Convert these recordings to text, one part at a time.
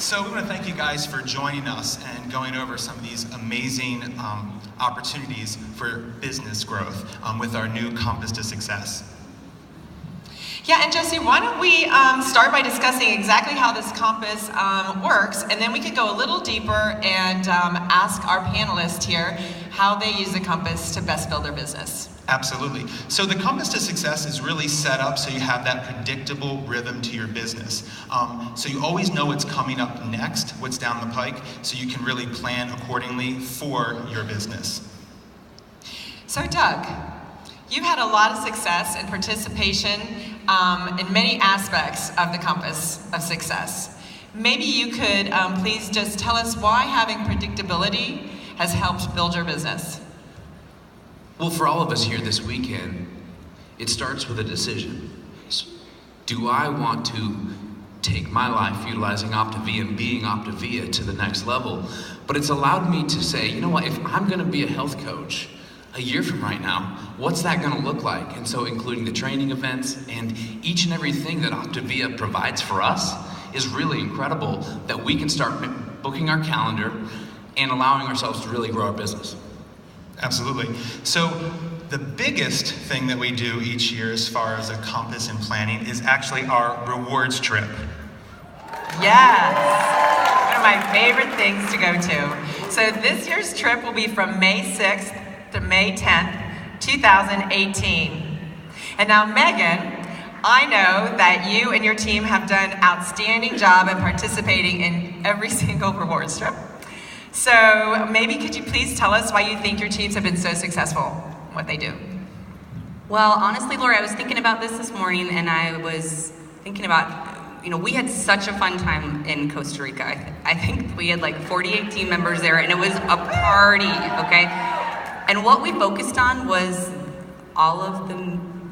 So we want to thank you guys for joining us and going over some of these amazing opportunities for business growth with our new Compass to Success. Yeah, and Jesse, why don't we start by discussing exactly how this Compass works, and then we could go a little deeper and ask our panelists here how they use the Compass to best build their business. Absolutely. So the Compass to Success is really set up so you have that predictable rhythm to your business. So you always know what's coming up next, what's down the pike, so you can really plan accordingly for your business. So Doug, you've had a lot of success and participation in many aspects of the Compass of Success. Maybe you could please just tell us why having predictability has helped build your business. Well, for all of us here this weekend, it starts with a decision. Do I want to take my life utilizing Optavia and being Optavia to the next level? But it's allowed me to say, you know what, if I'm gonna be a health coach a year from right now, what's that gonna look like? And so including the training events and each and everything that Optavia provides for us is really incredible that we can start booking our calendar and allowing ourselves to really grow our business. Absolutely. So the biggest thing that we do each year as far as a Compass and planning is actually our rewards trip. Yes, one of my favorite things to go to. So this year's trip will be from May 6th to May 10th, 2018. And now Megan, I know that you and your team have done an outstanding job in participating in every single rewards trip. So maybe could you please tell us why you think your teams have been so successful in what they do? Well, honestly, Laura, I was thinking about this morning, and I was thinking about, we had such a fun time in Costa Rica. I think we had like 48 team members there, and it was a party, okay? And what we focused on was all of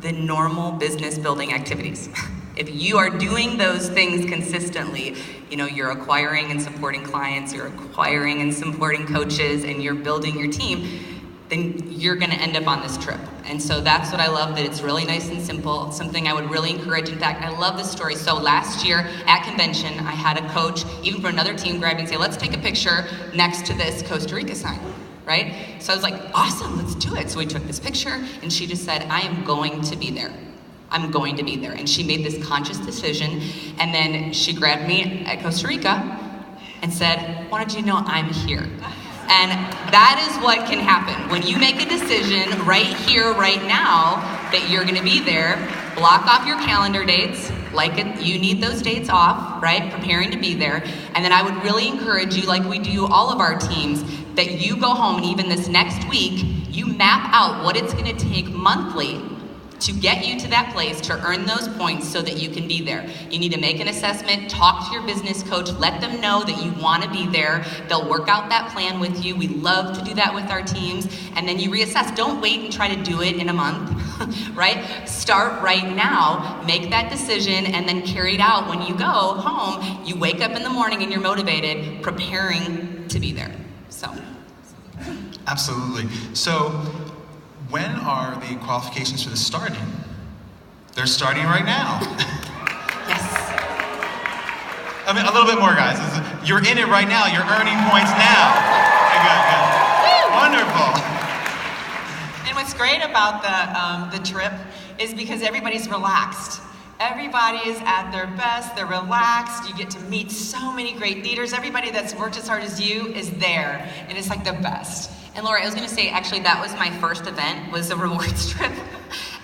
the normal business building activities. If you are doing those things consistently, you're acquiring and supporting clients, you're acquiring and supporting coaches, and you're building your team, then you're gonna end up on this trip. And so that's what I love, that it's really nice and simple, something I would really encourage. In fact, I love this story. So last year at convention, I had a coach, even for another team, grab me and say, let's take a picture next to this Costa Rica sign, right? So I was like, awesome, let's do it. So we took this picture, and she just said, I am going to be there. I'm going to be there. And she made this conscious decision, and then she grabbed me at Costa Rica and said, wanted you to know I'm here. And that is what can happen. When you make a decision right here, right now, that you're gonna be there, block off your calendar dates, you need those dates off, right? Preparing to be there. And then I would really encourage you, like we do all of our teams, that you go home and even this next week, you map out what it's gonna take monthly to get you to that place, to earn those points so that you can be there. You need to make an assessment, talk to your business coach, let them know that you want to be there. They'll work out that plan with you. We love to do that with our teams. And then you reassess. Don't wait and try to do it in a month, right? Start right now, make that decision, and then carry it out. When you go home, you wake up in the morning and you're motivated, preparing to be there. So. Absolutely. So, when are the qualifications for this starting? They're starting right now. Yes. I mean, a little bit more, guys. You're in it right now. You're earning points now. Okay, good. Wonderful. And what's great about the trip is because everybody's relaxed. Everybody is at their best, they're relaxed, you get to meet so many great leaders. Everybody that's worked as hard as you is there, and it's like the best. And Laura, I was gonna say, actually, that was my first event, was a rewards trip.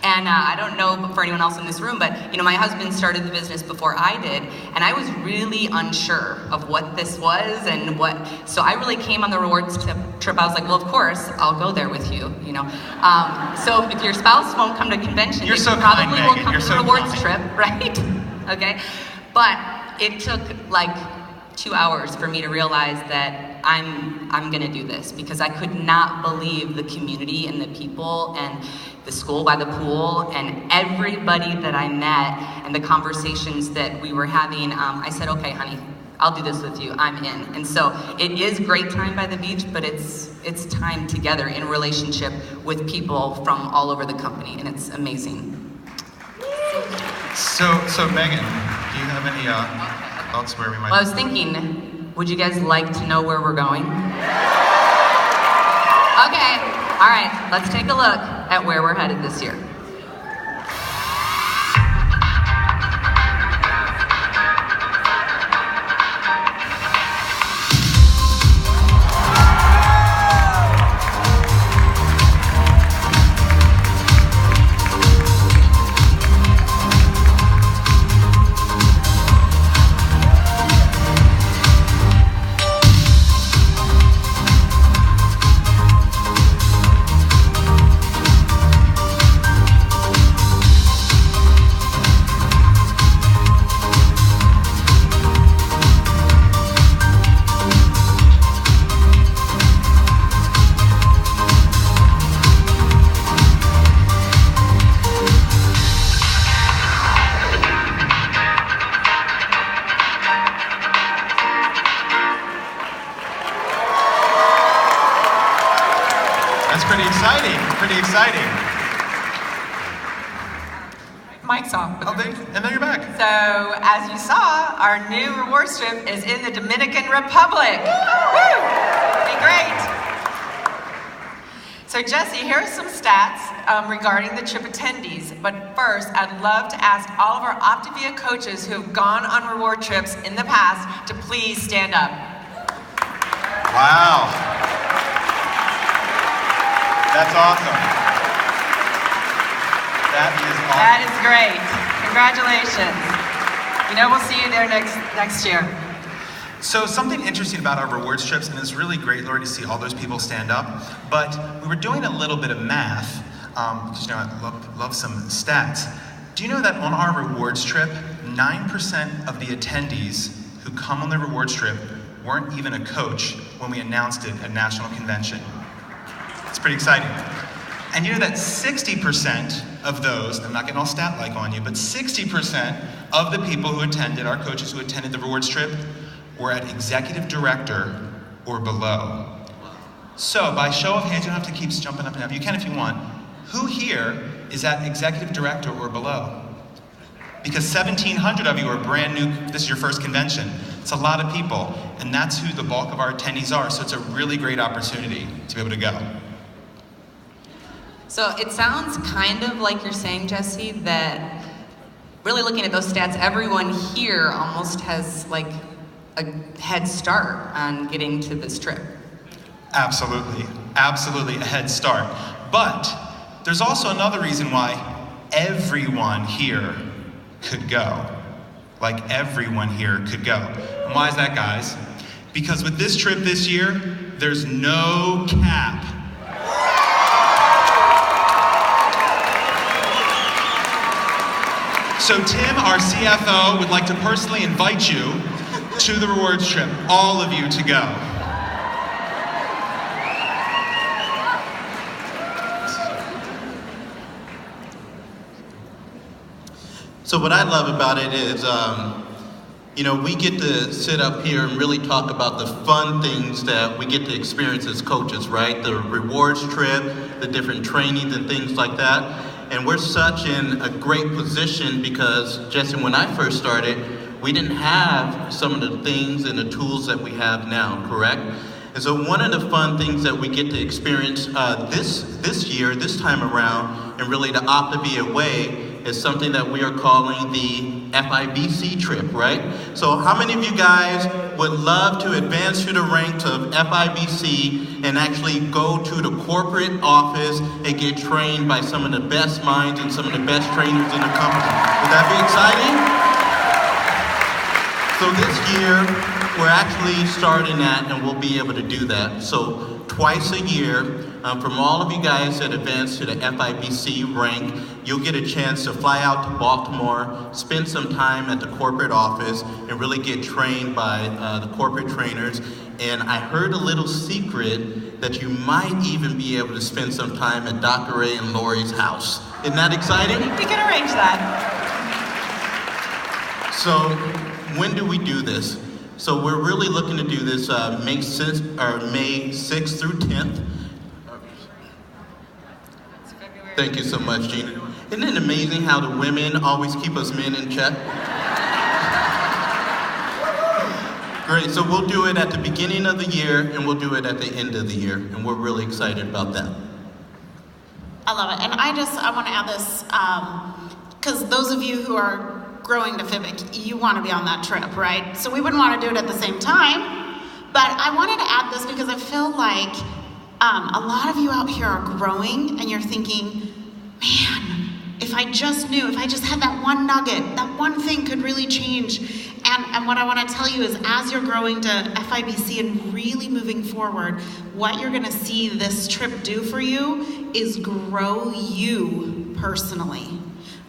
And I don't know for anyone else in this room, but my husband started the business before I did, and I was really unsure of what this was and so I really came on the rewards trip. I was like, well, of course, I'll go there with you, So if your spouse won't come to convention, You're they so probably kind, will Megan. come You're to so the rewards kind. trip, right? Okay, but it took like 2 hours for me to realize that I'm gonna do this, because I could not believe the community and the people and the school by the pool and everybody that I met and the conversations that we were having. I said, okay, honey, I'll do this with you, I'm in. And so it is great time by the beach, but it's time together in relationship with people from all over the company, and it's amazing. So Megan, do you have any thoughts where we might? Well, I was thinking, would you guys like to know where we're going? Okay, all right, let's take a look at where we're headed this year. That's pretty exciting. Pretty exciting. Mic's off. Oh, and then you're back. So, as you saw, our new rewards trip is in the Dominican Republic. Woo! Be great. So, Jesse, here are some stats regarding the trip attendees. But first, I'd love to ask all of our Optavia coaches who have gone on reward trips in the past to please stand up. Wow. That's awesome. That is awesome. That is great. Congratulations. You know, we'll see you there next year. So something interesting about our rewards trips, and it's really great, Lori, to see all those people stand up, but we were doing a little bit of math, because you know, I love some stats. Do you know that on our rewards trip, 9% of the attendees who come on the rewards trip weren't even a coach when we announced it at National Convention? It's pretty exciting. And you know that 60% of those, I'm not getting all stat-like on you, but 60% of the people who attended, our coaches who attended the rewards trip, were at executive director or below. So by show of hands, you don't have to keep jumping up and down. You can if you want. Who here is at executive director or below? Because 1,700 of you are brand new, this is your first convention. It's a lot of people, and that's who the bulk of our attendees are, so it's a really great opportunity to be able to go. So it sounds kind of like you're saying, Jesse, that really looking at those stats, everyone here almost has like a head start on getting to this trip. Absolutely, absolutely a head start. But there's also another reason why everyone here could go. Like everyone here could go. And why is that, guys? Because with this trip this year, there's no cap. So Tim, our CFO, would like to personally invite you to the rewards trip, all of you to go. So what I love about it is, you know, we get to sit up here and really talk about the fun things that we get to experience as coaches, right? The rewards trip, the different trainings and things like that. And we're such in a great position because, Jesse, when I first started, we didn't have some of the things and the tools that we have now, correct? And so one of the fun things that we get to experience this year, this time around, and really the Optavia way, is something that we are calling the FIBC trip, right? So how many of you guys would love to advance through the ranks of FIBC and actually go to the corporate office and get trained by some of the best minds and some of the best trainers in the company? Would that be exciting? So this year, we're actually starting that, and we'll be able to do that. So twice a year, from all of you guys that advance to the FIBC rank, you'll get a chance to fly out to Baltimore, spend some time at the corporate office, and really get trained by the corporate trainers. And I heard a little secret that you might even be able to spend some time at Dr. Ray and Lori's house. Isn't that exciting? We can arrange that. So when do we do this? So we're really looking to do this May 6th through 10th. Thank you so much, Gina. Isn't it amazing how the women always keep us men in check? Great, so we'll do it at the beginning of the year and we'll do it at the end of the year, and we're really excited about that. I love it. And I want to add this, because those of you who are growing to FIBIC, you want to be on that trip, right? So we wouldn't want to do it at the same time, but I wanted to add this because I feel like a lot of you out here are growing and you're thinking, man, if I just knew, if I just had that one nugget, that one thing could really change. And what I want to tell you is, as you're growing to FIBC and really moving forward, what you're going to see this trip do for you is grow you personally.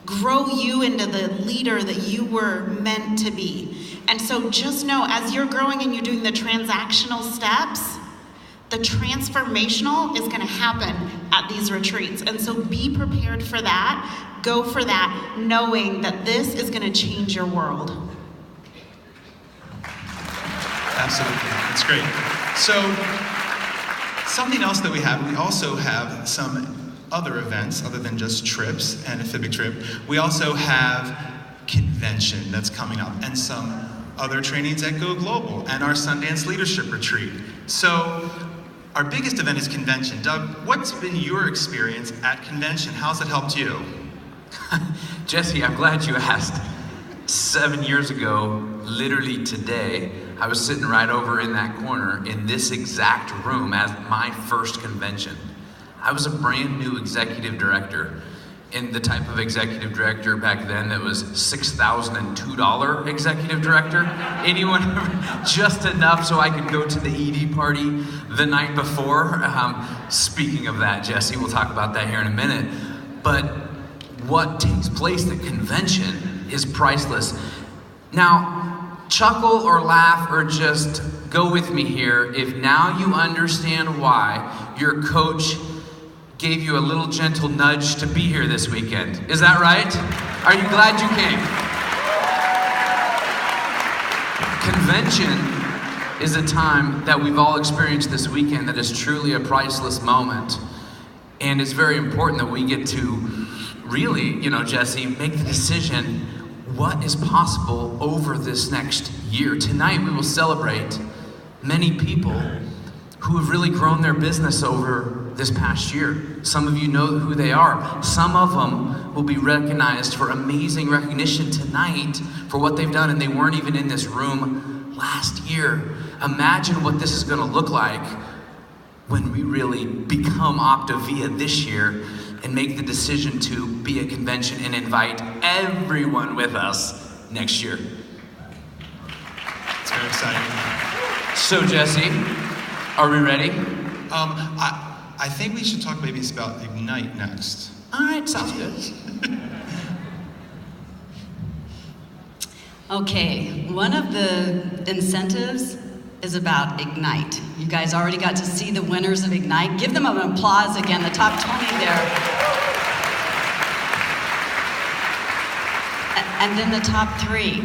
Grow you into the leader that you were meant to be. And so just know, as you're growing and you're doing the transactional steps, the transformational is going to happen at these retreats. And so be prepared for that. Go for that, knowing that this is going to change your world. Absolutely, that's great. So, something else that we also have some other events other than just trips and a FIBIC trip. We also have convention that's coming up and some other trainings at Go Global and our Sundance Leadership Retreat. So, our biggest event is convention. Doug, what's been your experience at convention? How's it helped you? Jesse, I'm glad you asked. 7 years ago, literally today, I was sitting right over in that corner in this exact room as my first convention. I was a brand new executive director, and the type of executive director back then that was $6,002 executive director. Anyone, just enough so I could go to the ED party the night before. Speaking of that, Jesse, we'll talk about that here in a minute. But what takes place at convention is priceless. Now, chuckle or laugh or just go with me here if now you understand why your coach gave you a little gentle nudge to be here this weekend. Is that right? Are you glad you came? Convention is a time that we've all experienced this weekend that is truly a priceless moment. And it's very important that we get to really, Jesse, make the decision what is possible over this next year. Tonight we will celebrate many people who have really grown their business over this past year. Some of you know who they are. Some of them will be recognized for amazing recognition tonight for what they've done, and they weren't even in this room last year. Imagine what this is going to look like when we really become Optavia this year and make the decision to be a convention and invite everyone with us next year. It's very exciting. So Jesse, are we ready? I think we should talk maybe about Ignite next. All right, sounds good. Okay, one of the incentives is about Ignite. You guys already got to see the winners of Ignite. Give them an applause again, the top 20 there. And then the top 3,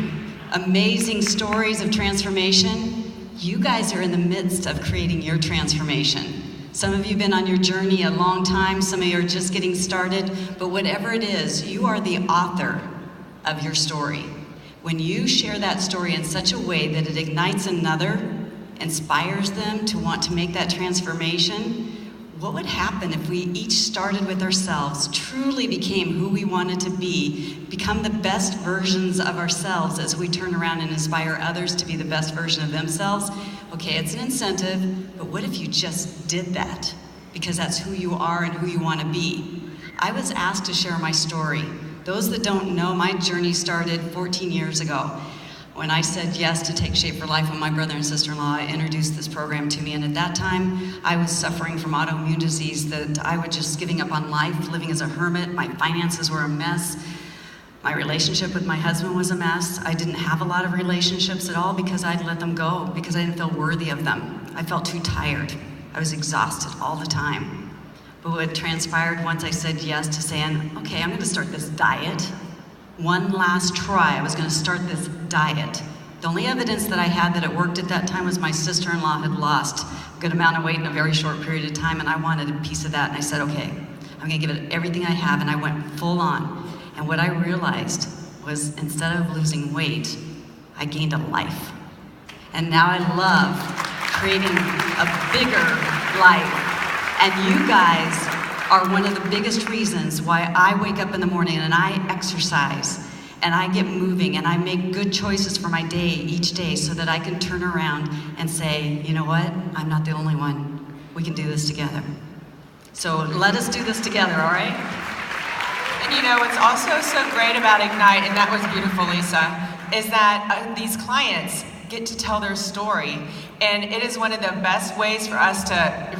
amazing stories of transformation. You guys are in the midst of creating your transformation. Some of you have been on your journey a long time, some of you are just getting started, but whatever it is, you are the author of your story. When you share that story in such a way that it ignites another, inspires them to want to make that transformation, what would happen if we each started with ourselves, truly became who we wanted to be, become the best versions of ourselves as we turn around and inspire others to be the best version of themselves? Okay, it's an incentive, but what if you just did that? Because that's who you are and who you want to be. I was asked to share my story. Those that don't know, my journey started 14 years ago. When I said yes to Take Shape for Life when my brother and sister-in-law introduced this program to me, and at that time, I was suffering from autoimmune disease that I was just giving up on life, living as a hermit. My finances were a mess. My relationship with my husband was a mess. I didn't have a lot of relationships at all because I'd let them go, because I didn't feel worthy of them. I felt too tired. I was exhausted all the time. But what transpired once I said yes to saying, okay, I'm gonna start this diet. One last try, I was gonna start this diet. The only evidence that I had that it worked at that time was my sister-in-law had lost a good amount of weight in a very short period of time, and I wanted a piece of that, and I said, okay, I'm gonna give it everything I have, and I went full on. And what I realized was instead of losing weight, I gained a life. And now I love creating a bigger life. And you guys are one of the biggest reasons why I wake up in the morning and I exercise and I get moving and I make good choices for my day each day so that I can turn around and say, you know what? I'm not the only one. We can do this together. So let us do this together, all right? And you know, what's also so great about Ignite, and that was beautiful, Lisa, is that these clients get to tell their story. And it is one of the best ways for us to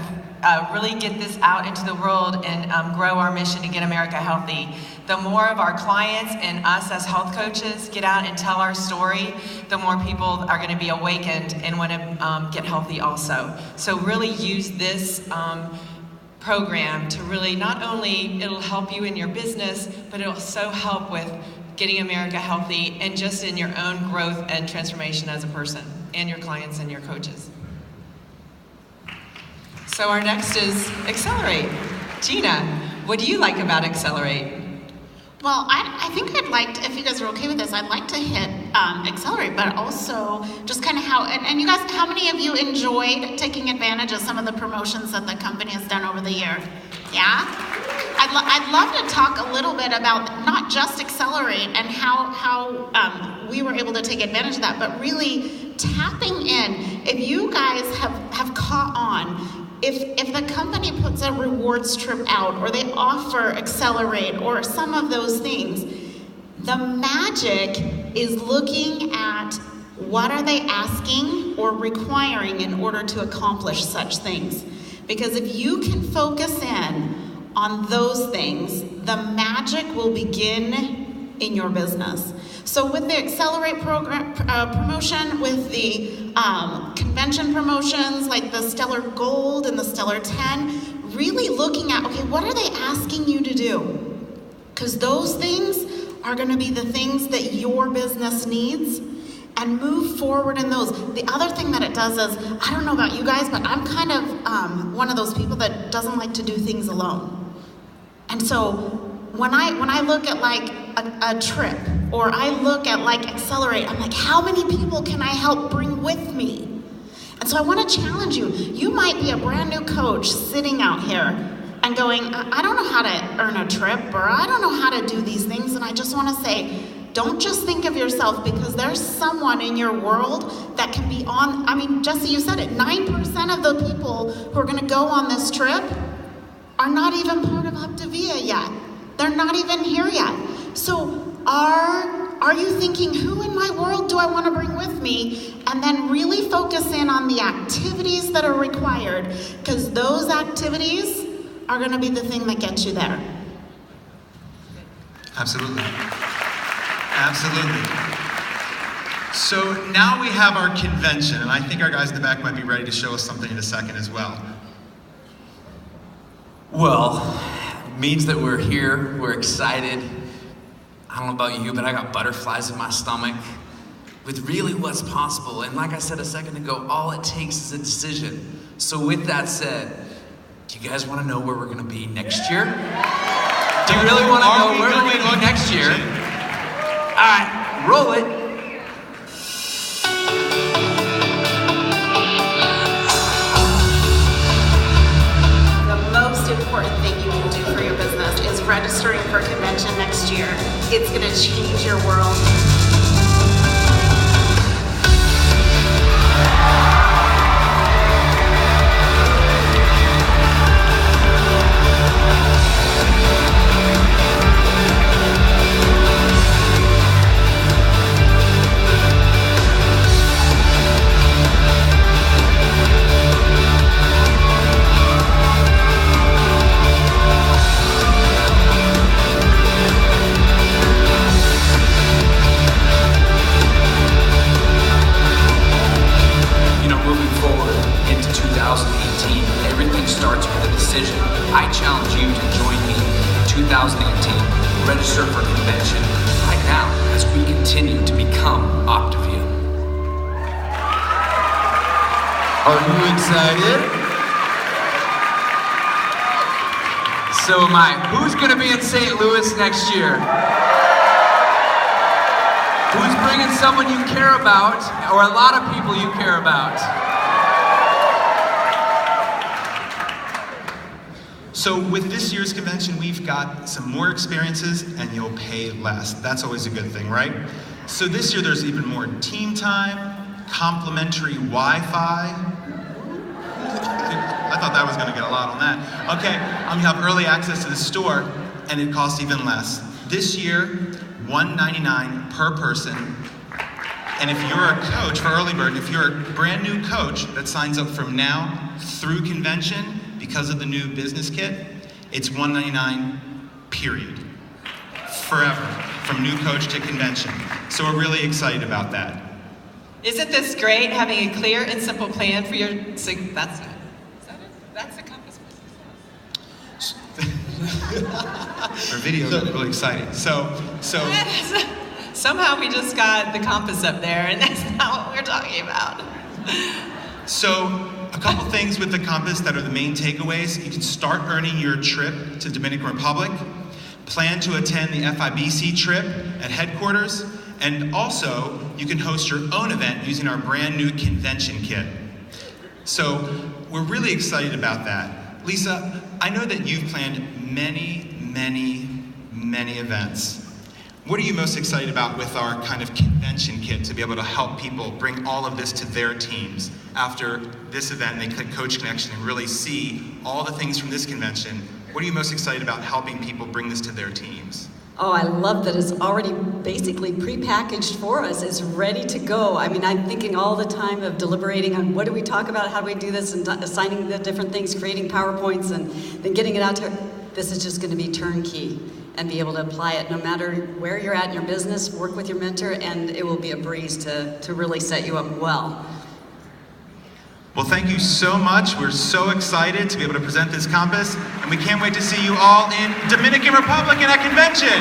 really get this out into the world and grow our mission to get America healthy. The more of our clients and us as health coaches get out and tell our story, the more people are going to be awakened and want to get healthy also. So really use this program to really, not only it'll help you in your business, but it'll so help with getting America healthy and just in your own growth and transformation as a person and your clients and your coaches. So our next is Accelerate. Gina, what do you like about Accelerate? Well, I think I'd like to, if you guys are okay with this, I'd like to hit Accelerate, but also just kind of how, and you guys, how many of you enjoyed taking advantage of some of the promotions that the company has done over the year? Yeah? I'd love to talk a little bit about not just Accelerate and how we were able to take advantage of that, but really tapping in. If you guys have caught on, if the company puts a rewards trip out or they offer Accelerate or some of those things, the magic is looking at what are they asking or requiring in order to accomplish such things. Because if you can focus in on those things, the magic will begin in your business. So with the Accelerate program promotion, with the convention promotions like the Stellar Gold and the Stellar 10, really looking at, okay, what are they asking you to do? Because those things are going to be the things that your business needs, and move forward in those. The other thing that it does is, I don't know about you guys, but I'm kind of one of those people that doesn't like to do things alone. And so when I look at like a trip, or I look at like Accelerate, I'm like, how many people can I help bring with me? And so I want to challenge you. You might be a brand new coach sitting out here and going, I don't know how to earn a trip, or I don't know how to do these things. And I just want to say, don't just think of yourself, because there's someone in your world that can be on. I mean, Jesse, you said it, 9% of the people who are going to go on this trip are not even part of Optavia yet. They're not even here yet. So are you thinking, who in my world do I want to bring with me? And then really focus in on the activities that are required, because those activities are going to be the thing that gets you there. Absolutely. Absolutely. So now we have our convention, and I think our guys in the back might be ready to show us something in a second as well. Well, it means that we're here, we're excited. I don't know about you, but I got butterflies in my stomach with really what's possible. And like I said a second ago, all it takes is a decision. So with that said, do you guys want to know where we're going to be next year? Do you really want to know where we're going to be next year? All right, roll it. The most important thing you can do for your business is registering for convention next year. It's going to change your world. I challenge you to join me in 2018. Register for convention right now as we continue to become Optavia. Are you excited? So am I. Who's going to be in St. Louis next year? Who's bringing someone you care about, or a lot of people you care about? So with this year's convention, we've got some more experiences and you'll pay less. That's always a good thing, right? So this year there's even more team time, complimentary Wi-Fi. I thought that was gonna get a lot on that. Okay, you have early access to the store and it costs even less. This year, $199 per person. And if you're a coach for Early Bird, if you're a brand new coach that signs up from now through convention, because of the new business kit, it's $199, period. Forever, from new coach to convention. So we're really excited about that. Isn't this great, having a clear and simple plan for your, so that's it. Is that it? That's the compass. Our video is really exciting. So Somehow we just got the compass up there, and that's not what we're talking about. So a couple things with the compass that are the main takeaways. You can start earning your trip to Dominican Republic, plan to attend the FIBC trip at headquarters, and also you can host your own event using our brand new convention kit. So we're really excited about that. Lisa, I know that you've planned many events. What are you most excited about with our kind of convention kit to be able to help people bring all of this to their teams? After this event, they click Coach Connection and really see all the things from this convention. What are you most excited about helping people bring this to their teams? Oh, I love that it's already basically prepackaged for us. It's ready to go. I mean, I'm thinking all the time of deliberating on what do we talk about, how do we do this, and assigning the different things, creating PowerPoints, and then getting it out to her. This is just going to be turnkey and be able to apply it no matter where you're at in your business, work with your mentor, and it will be a breeze to really set you up well. Well, thank you so much. We're so excited to be able to present this compass, and we can't wait to see you all in Dominican Republic at our convention.